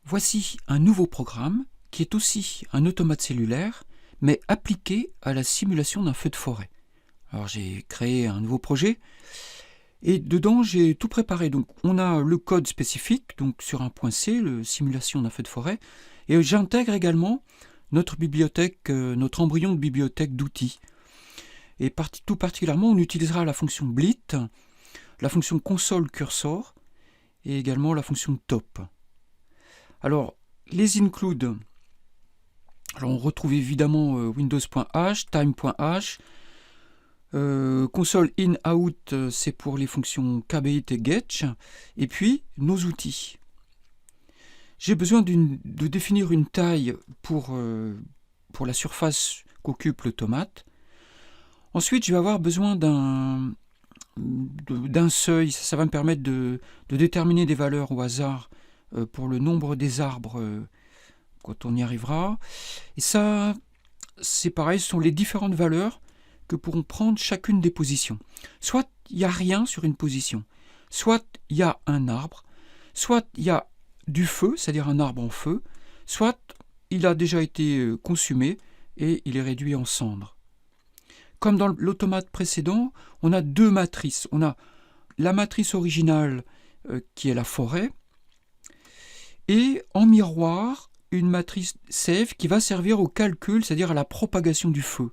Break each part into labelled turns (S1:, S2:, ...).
S1: Voici un nouveau programme qui est aussi un automate cellulaire, mais appliqué à la simulation d'un feu de forêt. Alors j'ai créé un nouveau projet et dedans j'ai tout préparé. Donc on a le code spécifique, donc sur un point C, la simulation d'un feu de forêt, et j'intègre également notre bibliothèque, notre embryon de bibliothèque d'outils. Et tout particulièrement, on utilisera la fonction blit, la fonction console cursor et également la fonction top. Alors, les include, alors on retrouve évidemment windows.h, time.h, console in out, c'est pour les fonctions kbit et getch, et puis nos outils. J'ai besoin de définir une taille pour la surface qu'occupe l'automate. Ensuite, je vais avoir besoin d'un seuil. Ça va me permettre de déterminer des valeurs au hasard pour le nombre des arbres quand on y arrivera. Et ça, c'est pareil, ce sont les différentes valeurs que pourront prendre chacune des positions. Soit il n'y a rien sur une position, soit il y a un arbre, soit il y a du feu, c'est-à-dire un arbre en feu, soit il a déjà été consumé et il est réduit en cendres. Comme dans l'automate précédent, on a deux matrices. On a la matrice originale qui est la forêt et en miroir une matrice save qui va servir au calcul, c'est-à-dire à la propagation du feu.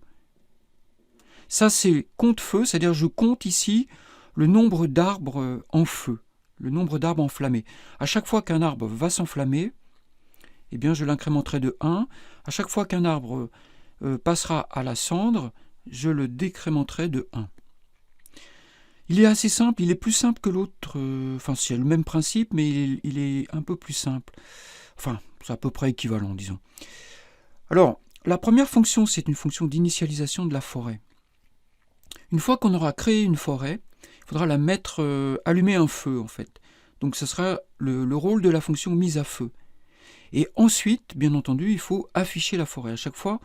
S1: Ça c'est compte feu, c'est-à-dire je compte ici le nombre d'arbres en feu, le nombre d'arbres enflammés. À chaque fois qu'un arbre va s'enflammer, eh bien je l'incrémenterai de 1. À chaque fois qu'un arbre passera à la cendre, je le décrémenterai de 1. Il est assez simple, il est plus simple que l'autre, enfin c'est le même principe, mais il est un peu plus simple. Enfin, c'est à peu près équivalent, disons. Alors, la première fonction, c'est une fonction d'initialisation de la forêt. Une fois qu'on aura créé une forêt, il faudra la mettre, allumer un feu, en fait. Donc, ce sera le rôle de la fonction mise à feu. Et ensuite, bien entendu, il faut afficher la forêt. À chaque fois,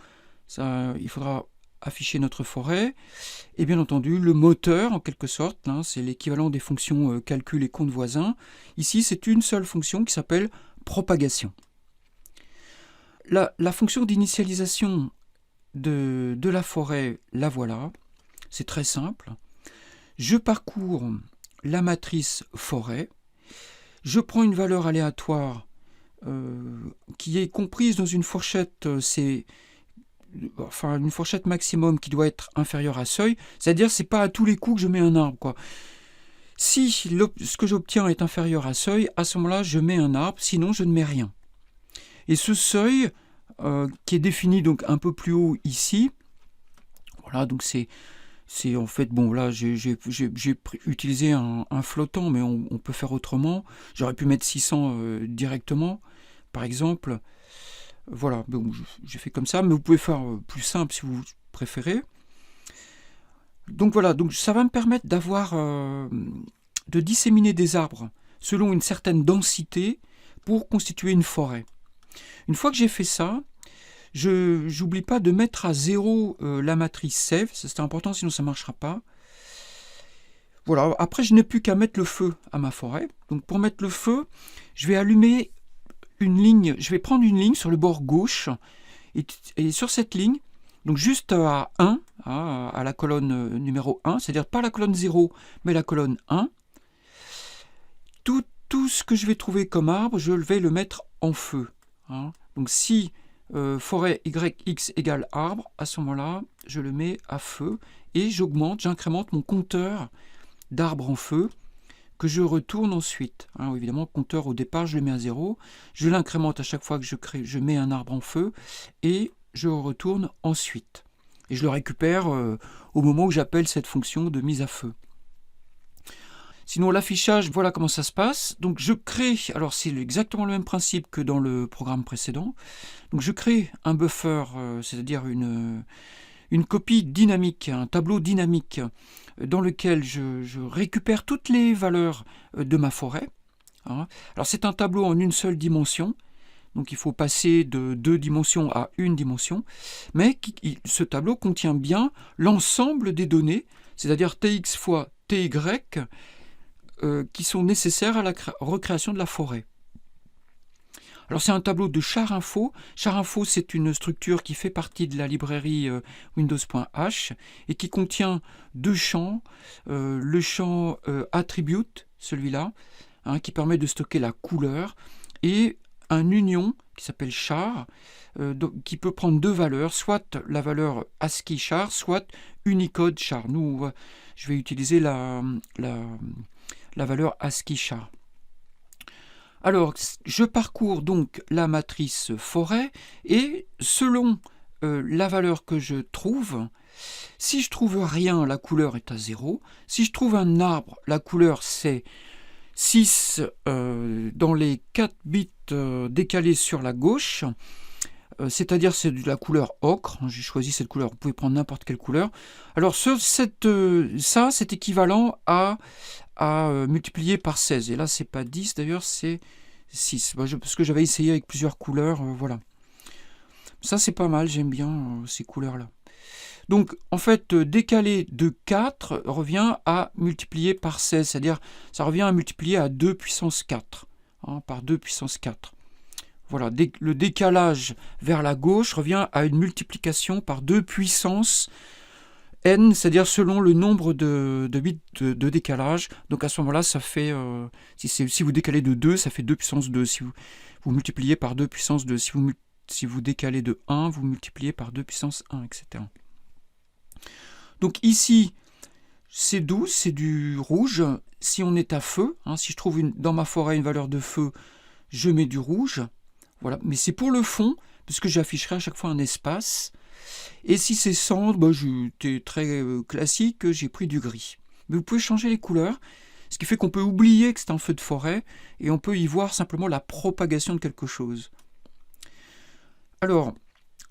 S1: il faudra afficher notre forêt, et bien entendu le moteur en quelque sorte, hein, c'est l'équivalent des fonctions calcul et compte voisin. Ici c'est une seule fonction qui s'appelle propagation. La fonction d'initialisation de la forêt, la voilà, c'est très simple. Je parcours la matrice forêt, je prends une valeur aléatoire qui est comprise dans une fourchette, une fourchette maximum qui doit être inférieure à seuil, c'est-à-dire c'est pas à tous les coups que je mets un arbre, quoi. Si ce que j'obtiens est inférieur à seuil, à ce moment-là je mets un arbre, sinon je ne mets rien. Et ce seuil qui est défini donc un peu plus haut ici, voilà, donc c'est en fait, bon là j'ai utilisé un flottant, mais on peut faire autrement. J'aurais pu mettre 600 directement, par exemple. Voilà, bon, j'ai fait comme ça, mais vous pouvez faire plus simple si vous préférez. Donc voilà, donc ça va me permettre de disséminer des arbres selon une certaine densité pour constituer une forêt. Une fois que j'ai fait ça, je n'oublie pas de mettre à 0 la matrice save, c'est important sinon ça ne marchera pas. Voilà, après je n'ai plus qu'à mettre le feu à ma forêt. Donc pour mettre le feu, je vais allumer une ligne, je vais prendre une ligne sur le bord gauche et sur cette ligne, donc juste à 1, à la colonne numéro 1, c'est-à-dire pas la colonne 0, mais la colonne 1, tout ce que je vais trouver comme arbre, je vais le mettre en feu. Hein. Donc si forêt yx égale arbre, à ce moment-là, je le mets à feu et j'incrémente mon compteur d'arbres en feu, que je retourne ensuite. Hein, évidemment, compteur au départ, je le mets à 0. Je l'incrémente à chaque fois que je mets un arbre en feu et je retourne ensuite. Et je le récupère au moment où j'appelle cette fonction de mise à feu. Sinon, l'affichage, voilà comment ça se passe. Donc, je crée, alors c'est exactement le même principe que dans le programme précédent. Donc, je crée un buffer, c'est-à-dire une copie dynamique, un tableau dynamique dans lequel je récupère toutes les valeurs de ma forêt. Hein. Alors c'est un tableau en une seule dimension, donc il faut passer de 2 dimensions à 1 dimension, mais ce tableau contient bien l'ensemble des données, c'est-à-dire tx fois ty, qui sont nécessaires à la recréation de la forêt. Alors c'est un tableau de Char-Info. Char-Info, c'est une structure qui fait partie de la librairie Windows.h et qui contient deux champs. Le champ Attribute, celui-là, hein, qui permet de stocker la couleur, et un union qui s'appelle char, qui peut prendre deux valeurs, soit la valeur ASCII char, soit Unicode char. Nous, je vais utiliser la valeur ASCII char. Alors, je parcours donc la matrice forêt, et selon la valeur que je trouve, si je trouve rien, la couleur est à 0. Si je trouve un arbre, la couleur c'est 6 dans les 4 bits décalés sur la gauche, c'est-à-dire c'est de la couleur ocre. J'ai choisi cette couleur, vous pouvez prendre n'importe quelle couleur. Alors ça c'est équivalent à multiplier par 16. Et là c'est pas 10 d'ailleurs, c'est 6. Parce que j'avais essayé avec plusieurs couleurs, voilà. Ça c'est pas mal, j'aime bien ces couleurs-là. Donc, en fait, décaler de 4 revient à multiplier par 16, c'est-à-dire ça revient à multiplier à 2 puissance 4, hein, par 2 puissance 4. Voilà, le décalage vers la gauche revient à une multiplication par 2 puissance n, c'est-à-dire selon le nombre de bits de décalage. Donc à ce moment-là, ça fait, si vous décalez de 2, ça fait 2 puissance 2. Si vous multipliez par 2 puissance 2, si vous décalez de 1, vous multipliez par 2 puissance 1, etc. Donc ici, c'est 12, c'est du rouge. Si on est à feu, hein, si je trouve dans ma forêt une valeur de feu, je mets du rouge. Voilà. Mais c'est pour le fond, puisque j'afficherai à chaque fois un espace. Et si c'est cendre, j'étais très classique, j'ai pris du gris. Mais vous pouvez changer les couleurs, ce qui fait qu'on peut oublier que c'est un feu de forêt, et on peut y voir simplement la propagation de quelque chose. Alors,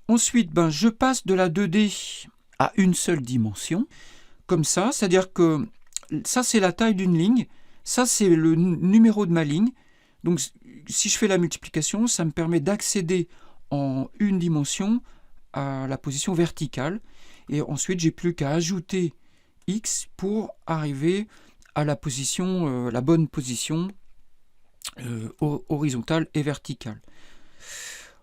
S1: ensuite, je passe de la 2D à une seule dimension, comme ça, c'est-à-dire que ça c'est la taille d'une ligne, ça c'est le numéro de ma ligne. Donc si je fais la multiplication, ça me permet d'accéder en une dimension à la position verticale, et ensuite j'ai plus qu'à ajouter X pour arriver à la position, la bonne position horizontale et verticale.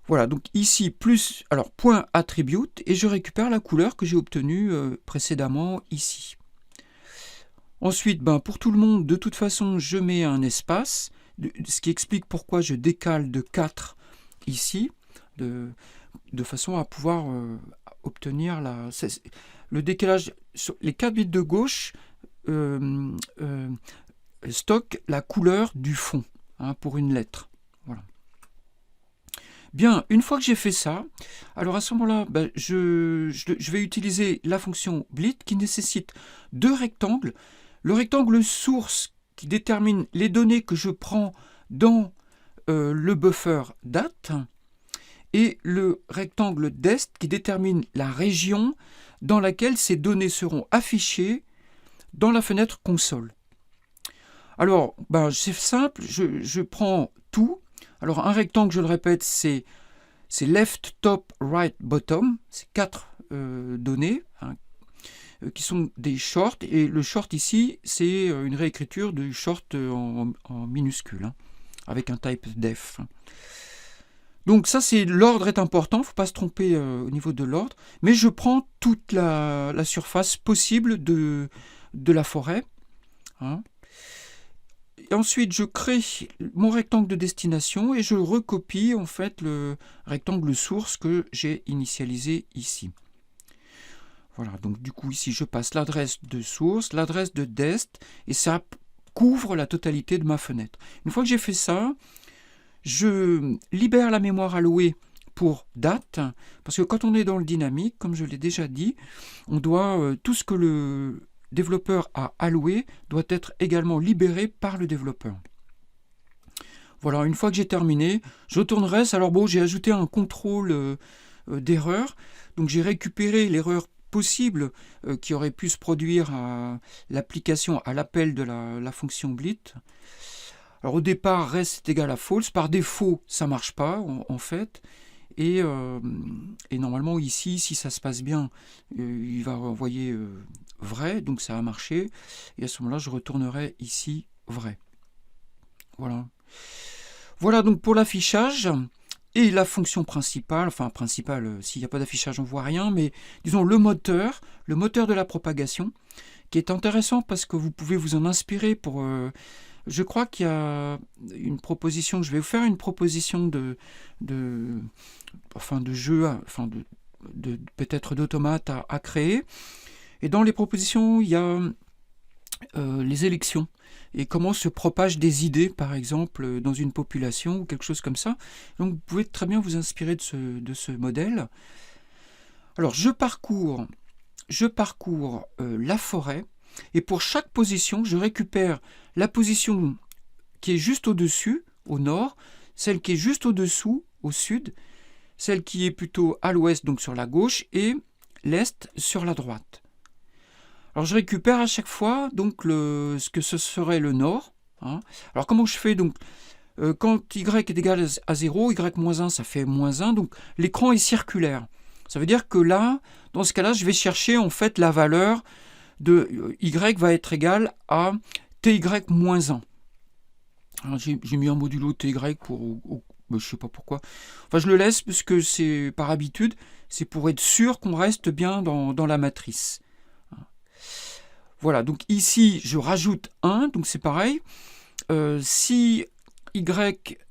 S1: Voilà, donc ici, plus, alors point attribute, et je récupère la couleur que j'ai obtenue précédemment ici. Ensuite, pour tout le monde, de toute façon, je mets un espace, ce qui explique pourquoi je décale de 4 ici, de façon à pouvoir obtenir le décalage. Sur les 4 bits de gauche stockent la couleur du fond, hein, pour une lettre. Voilà. Bien, une fois que j'ai fait ça, alors à ce moment-là, je vais utiliser la fonction blit qui nécessite deux rectangles. Le rectangle source qui détermine les données que je prends dans le buffer date, et le rectangle dest qui détermine la région dans laquelle ces données seront affichées dans la fenêtre console. Alors, c'est simple, je prends tout. Alors, un rectangle, je le répète, c'est left, top, right, bottom. C'est 4 données, hein, qui sont des shorts. Et le short ici, c'est une réécriture du short en minuscule, hein, avec un type def. Donc ça, l'ordre est important, il ne faut pas se tromper au niveau de l'ordre. Mais je prends toute la surface possible de la forêt, hein. Et ensuite, je crée mon rectangle de destination et je recopie en fait le rectangle source que j'ai initialisé ici. Voilà, donc du coup ici je passe l'adresse de source, l'adresse de dest, et ça couvre la totalité de ma fenêtre. Une fois que j'ai fait ça, je libère la mémoire allouée pour date, parce que quand on est dans le dynamique, comme je l'ai déjà dit, on doit tout ce que le développeur a alloué doit être également libéré par le développeur. Voilà, une fois que j'ai terminé, je tournerai. Alors j'ai ajouté un contrôle d'erreur, donc j'ai récupéré l'erreur possible qui aurait pu se produire à l'application, à l'appel de la fonction blit. Alors au départ, rest est égal à false. Par défaut, ça ne marche pas en fait. Et normalement ici, si ça se passe bien, il va envoyer vrai, donc ça a marché. Et à ce moment-là, je retournerai ici vrai. Voilà. Voilà donc pour l'affichage et la fonction principale, enfin principale, s'il n'y a pas d'affichage on ne voit rien, mais disons le moteur de la propagation, qui est intéressant parce que vous pouvez vous en inspirer pour... je crois qu'il y a une proposition, je vais vous faire une proposition de jeu, peut-être d'automate à créer. Et dans les propositions, il y a les élections et comment se propagent des idées, par exemple, dans une population ou quelque chose comme ça. Donc vous pouvez très bien vous inspirer de ce modèle. Alors je parcours la forêt et pour chaque position, je récupère la position qui est juste au-dessus, au nord, celle qui est juste au-dessous, au sud, celle qui est plutôt à l'ouest, donc sur la gauche, et l'est sur la droite. Alors je récupère à chaque fois donc ce que ce serait le nord. Hein. Alors comment je fais donc quand y est égal à 0, y-1 ça fait -1, donc l'écran est circulaire. Ça veut dire que là, dans ce cas-là, je vais chercher en fait la valeur de y va être égal à ty-1. J'ai mis un modulo ty pour... je ne sais pas pourquoi. Enfin, je le laisse parce que c'est par habitude, c'est pour être sûr qu'on reste bien dans la matrice. Voilà, donc ici, je rajoute 1, donc c'est pareil. Si y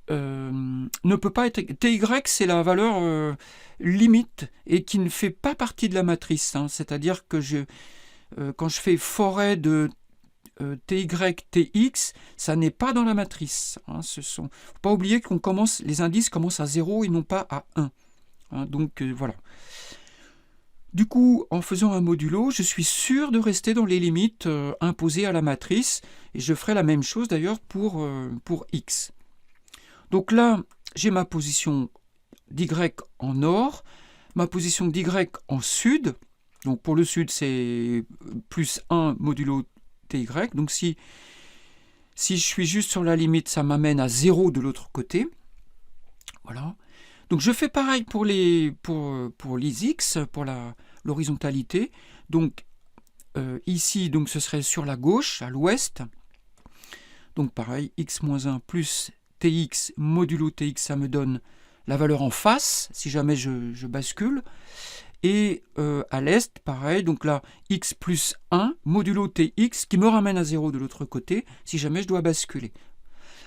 S1: ne peut pas être... ty, c'est la valeur limite et qui ne fait pas partie de la matrice. Hein. C'est-à-dire que quand je fais forêt de ty, tx, ça n'est pas dans la matrice. Hein. Faut pas oublier les indices commencent à 0 et non pas à 1. Hein, donc voilà. Du coup, en faisant un modulo, je suis sûr de rester dans les limites imposées à la matrice, et je ferai la même chose d'ailleurs pour x. Donc là, j'ai ma position d'y en nord, ma position d'y en sud. Donc pour le sud, c'est +1 modulo ty. Donc si je suis juste sur la limite, ça m'amène à 0 de l'autre côté. Voilà. Donc je fais pareil pour les x, pour l'horizontalité. Donc ici, donc, ce serait sur la gauche, à l'ouest. Donc pareil, x-1 plus tx modulo tx, ça me donne la valeur en face, si jamais je bascule. Et à l'est, pareil, donc là, x plus 1 modulo tx, qui me ramène à 0 de l'autre côté, si jamais je dois basculer.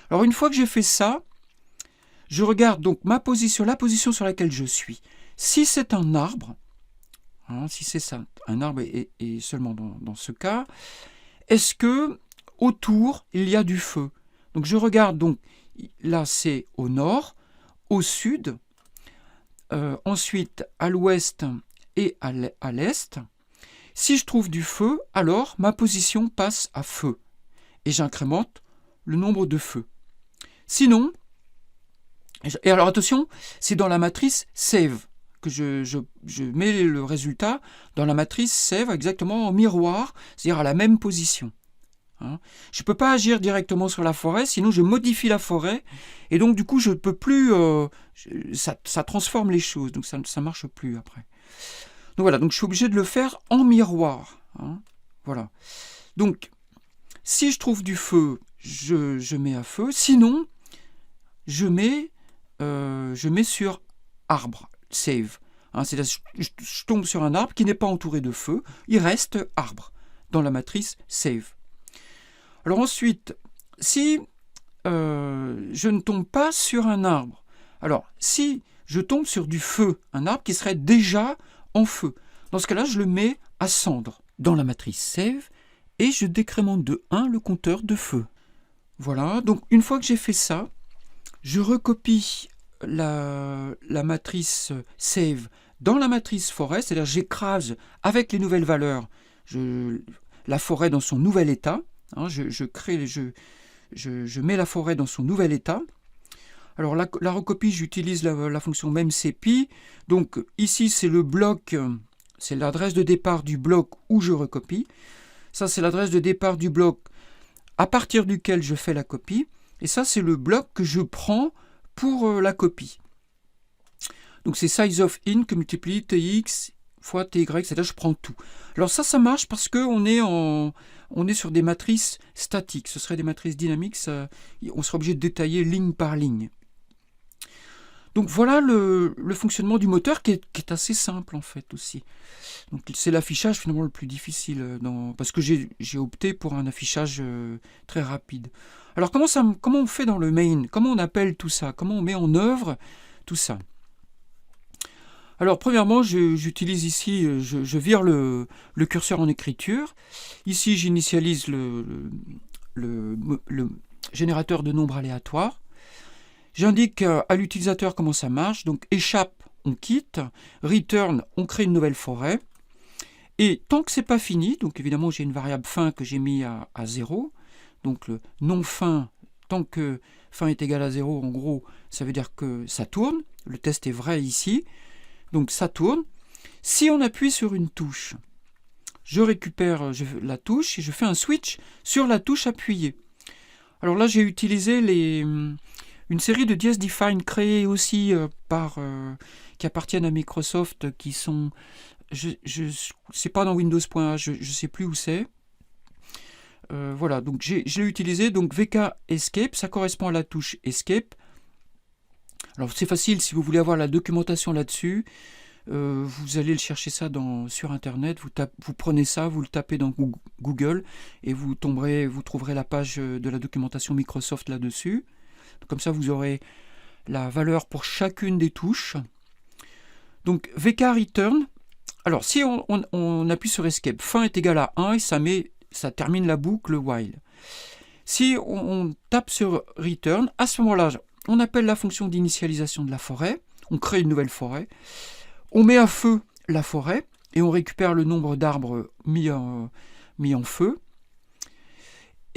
S1: Alors une fois que j'ai fait ça, je regarde donc la position sur laquelle je suis. Si c'est un arbre, hein, si c'est ça, un arbre et seulement dans ce cas, est-ce que autour il y a du feu? Donc je regarde, donc là c'est au nord, au sud, ensuite à l'ouest et à l'est. Si je trouve du feu, alors ma position passe à feu et j'incrémente le nombre de feux. Sinon, et alors attention, c'est dans la matrice save que je mets le résultat dans la matrice save exactement en miroir, c'est-à-dire à la même position. Hein. Je ne peux pas agir directement sur la forêt, sinon je modifie la forêt, et donc du coup je ne peux plus... ça transforme les choses, donc ça ne marche plus après. Donc voilà, donc je suis obligé de le faire en miroir. Hein. Voilà. Donc, si je trouve du feu, je mets à feu, sinon, je mets sur arbre, save. Hein, c'est-à-dire, je tombe sur un arbre qui n'est pas entouré de feu, il reste arbre dans la matrice save. Alors ensuite, si je ne tombe pas sur un arbre, alors si je tombe sur du feu, un arbre qui serait déjà en feu, dans ce cas-là, je le mets à cendre dans la matrice save et je décrémente de 1 le compteur de feu. Voilà, donc une fois que j'ai fait ça, je recopie la matrice save dans la matrice forêt, c'est-à-dire j'écrase avec les nouvelles valeurs la forêt dans son nouvel état. Hein, je mets la forêt dans son nouvel état. Alors la recopie, j'utilise la fonction memcpy. Donc ici c'est le bloc, c'est l'adresse de départ du bloc où je recopie. Ça c'est l'adresse de départ du bloc à partir duquel je fais la copie. Et ça c'est le bloc que je prends pour la copie. Donc c'est size of in que multiplie tx fois TY, c'est-à-dire je prends tout. Alors ça marche parce qu'on est on est sur des matrices statiques. Ce serait des matrices dynamiques, on serait obligé de détailler ligne par ligne. Donc voilà le fonctionnement du moteur qui est assez simple en fait aussi. Donc c'est l'affichage finalement le plus difficile parce que j'ai opté pour un affichage très rapide. Alors comment on fait dans le main? Comment on appelle tout ça? Comment on met en œuvre tout ça? Alors premièrement, j'utilise ici, je vire le curseur en écriture. Ici j'initialise le générateur de nombres aléatoires. J'indique à l'utilisateur comment ça marche. Donc échappe, on quitte. Return, on crée une nouvelle forêt. Et tant que c'est pas fini, donc évidemment j'ai une variable fin que j'ai mis à 0. Donc le non fin, tant que fin est égal à 0, en gros, ça veut dire que ça tourne. Le test est vrai ici. Donc ça tourne. Si on appuie sur une touche, je récupère la touche et je fais un switch sur la touche appuyée. Alors là j'ai utilisé une série de dièses define créées aussi qui appartiennent à Microsoft, qui sont, c'est pas dans Windows.h, je ne sais plus où c'est. Voilà, donc je l'ai utilisé, donc VK Escape, ça correspond à la touche Escape. Alors c'est facile, si vous voulez avoir la documentation là-dessus, vous allez le chercher ça sur internet, vous prenez ça, vous le tapez dans Google et vous trouverez la page de la documentation Microsoft là-dessus. Comme ça vous aurez la valeur pour chacune des touches. Donc VK Return, alors si on appuie sur Escape, fin est égal à 1 et ça termine la boucle while. Si on tape sur Return, à ce moment-là, on appelle la fonction d'initialisation de la forêt, on crée une nouvelle forêt, on met à feu la forêt et on récupère le nombre d'arbres mis en feu.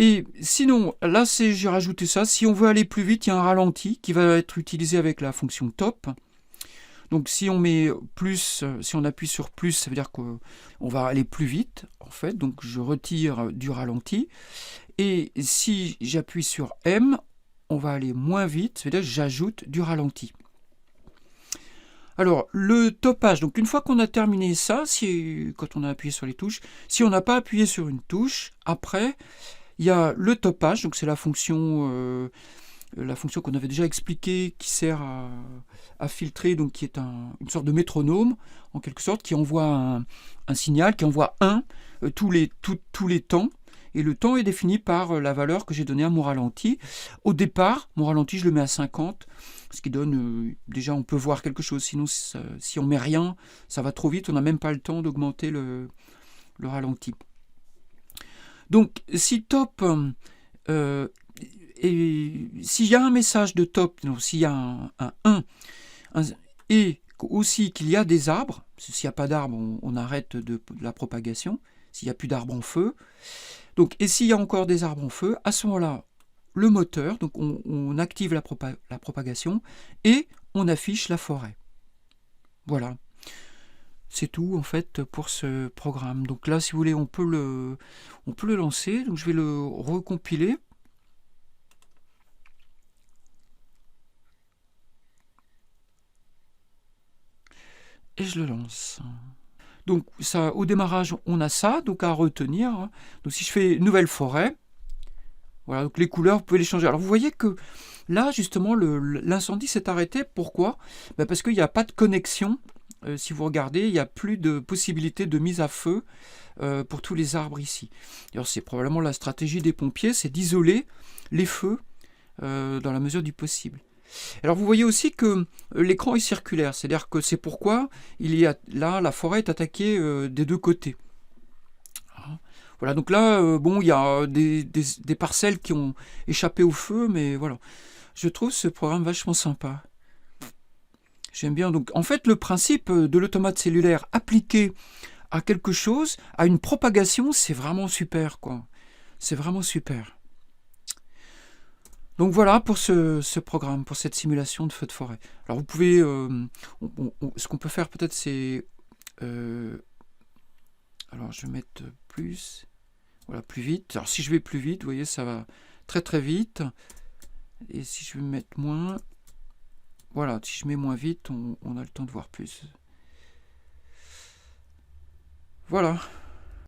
S1: Et sinon, là j'ai rajouté ça, si on veut aller plus vite, il y a un ralenti qui va être utilisé avec la fonction top. Donc si on met plus, si on appuie sur plus, ça veut dire qu'on va aller plus vite, en fait, donc je retire du ralenti. Et si j'appuie sur M, on va aller moins vite, c'est-à-dire que j'ajoute du ralenti. Alors, le topage, donc une fois qu'on a terminé ça, quand on a appuyé sur les touches, si on n'a pas appuyé sur une touche, après, il y a le topage, donc c'est la fonction qu'on avait déjà expliquée, qui sert à filtrer, donc qui est une sorte de métronome, en quelque sorte, qui envoie un signal, qui envoie 1 tous les temps. Et le temps est défini par la valeur que j'ai donnée à mon ralenti. Au départ, mon ralenti, je le mets à 50, ce qui donne, déjà on peut voir quelque chose, sinon si on met rien, ça va trop vite, on n'a même pas le temps d'augmenter le ralenti. Donc si top, et s'il y a un message de top, donc s'il y a un 1, et aussi qu'il y a des arbres, s'il n'y a pas d'arbres, on arrête de la propagation, s'il n'y a plus d'arbres en feu, donc, et s'il y a encore des arbres en feu, à ce moment-là, le moteur, donc on active la propagation et on affiche la forêt. Voilà. C'est tout en fait pour ce programme. Donc là, si vous voulez, on peut le lancer. Donc je vais le recompiler. Et je le lance. Donc ça, au démarrage, on a ça, donc à retenir. Donc si je fais nouvelle forêt, voilà, donc les couleurs, vous pouvez les changer. Alors vous voyez que là, justement, l'incendie s'est arrêté. Pourquoi? Parce qu'il n'y a pas de connexion. Si vous regardez, il n'y a plus de possibilité de mise à feu pour tous les arbres ici. Alors c'est probablement la stratégie des pompiers, c'est d'isoler les feux dans la mesure du possible. Alors vous voyez aussi que l'écran est circulaire, c'est-à-dire que c'est pourquoi là la forêt est attaquée des deux côtés. Voilà, donc là, bon, il y a des parcelles qui ont échappé au feu, mais voilà. Je trouve ce programme vachement sympa. J'aime bien. Donc, en fait, le principe de l'automate cellulaire appliqué à quelque chose, à une propagation, c'est vraiment super, quoi. C'est vraiment super. Donc voilà pour ce programme, pour cette simulation de feu de forêt. Alors vous pouvez, ce qu'on peut faire peut-être c'est, alors je vais mettre plus, voilà, plus vite. Alors si je vais plus vite, vous voyez, ça va très très vite. Et si je vais mettre moins, voilà, si je mets moins vite, on a le temps de voir plus. Voilà.